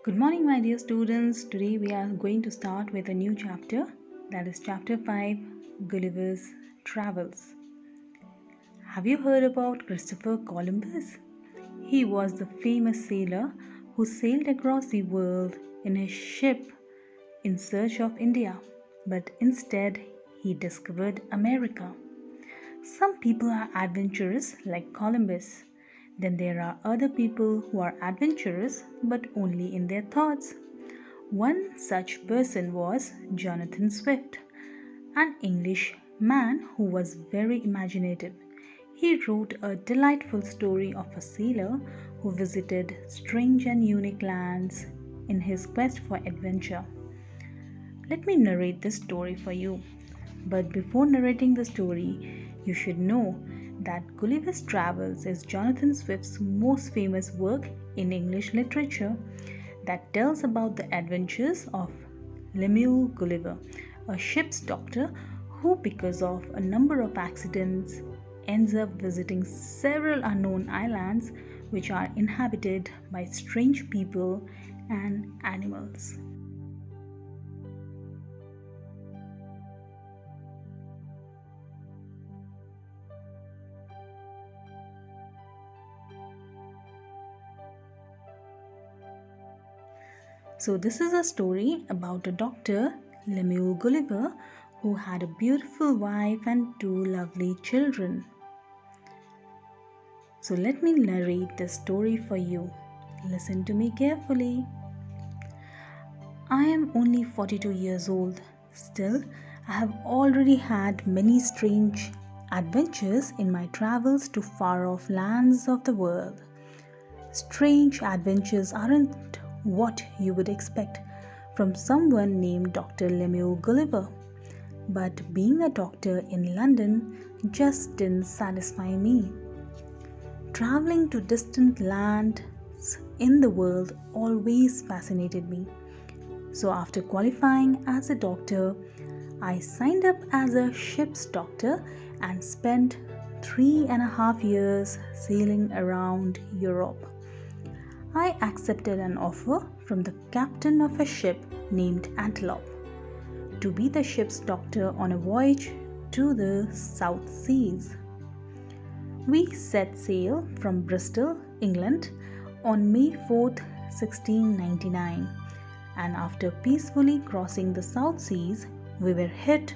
Good morning, my dear students. Today we are going to start with a new chapter, that is chapter 5, Gulliver's Travels. Have you heard about Christopher Columbus? He was the famous sailor who sailed across the world in his ship in search of India, but instead he discovered America. Some people are adventurous like Columbus. Then there are other people who are adventurous but only in their thoughts. One such person was Jonathan Swift, an English man who was very imaginative. He wrote a delightful story of a sailor who visited strange and unique lands in his quest for adventure. Let me narrate this story for you. But before narrating the story, you should know that Gulliver's Travels is Jonathan Swift's most famous work in English literature that tells about the adventures of Lemuel Gulliver, a ship's doctor who, because of a number of accidents, ends up visiting several unknown islands which are inhabited by strange people and animals. So, this is a story about a doctor, Lemuel Gulliver, who had a beautiful wife and two lovely children. So, let me narrate the story for you. Listen to me carefully. I am only 42 years old. Still, I have already had many strange adventures in my travels to far off lands of the world. Strange adventures aren't what you would expect from someone named Dr. Lemuel Gulliver. But being a doctor in London just didn't satisfy me. Traveling to distant lands in the world always fascinated me. So, after qualifying as a doctor, I signed up as a ship's doctor and spent 3.5 years sailing around Europe. I accepted an offer from the captain of a ship named Antelope to be the ship's doctor on a voyage to the South Seas. We set sail from Bristol, England on May 4th, 1699, and after peacefully crossing the South Seas, we were hit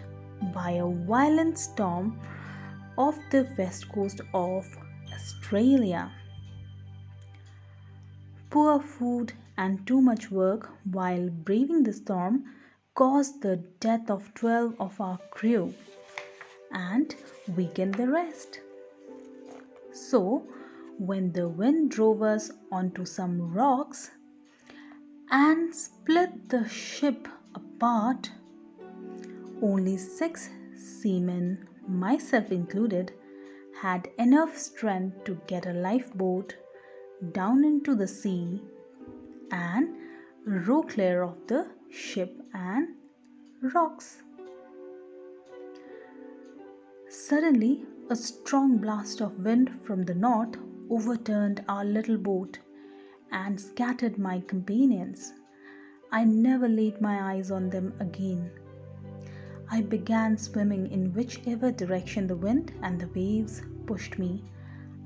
by a violent storm off the west coast of Australia. Poor food and too much work while braving the storm caused the death of 12 of our crew and weakened the rest. So, when the wind drove us onto some rocks and split the ship apart, only 6 seamen, myself included, had enough strength to get a lifeboat down into the sea and row clear of the ship and rocks. Suddenly, a strong blast of wind from the north overturned our little boat and scattered my companions. I never laid my eyes on them again. I began swimming in whichever direction the wind and the waves pushed me.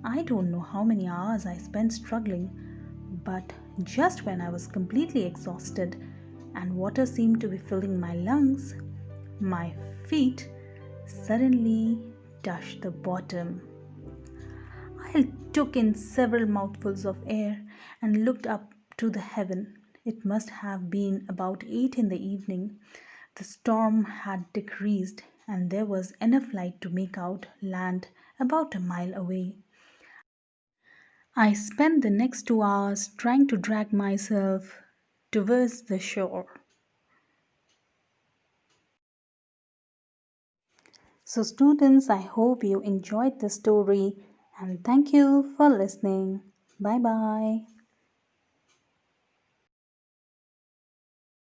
I don't know how many hours I spent struggling, but just when I was completely exhausted and water seemed to be filling my lungs, my feet suddenly touched the bottom. I took in several mouthfuls of air and looked up to the heaven. It must have been about 8 in the evening. The storm had decreased and there was enough light to make out land about a mile away. I spent the next 2 hours trying to drag myself towards the shore. So, students, I hope you enjoyed the story and thank you for listening. Bye bye.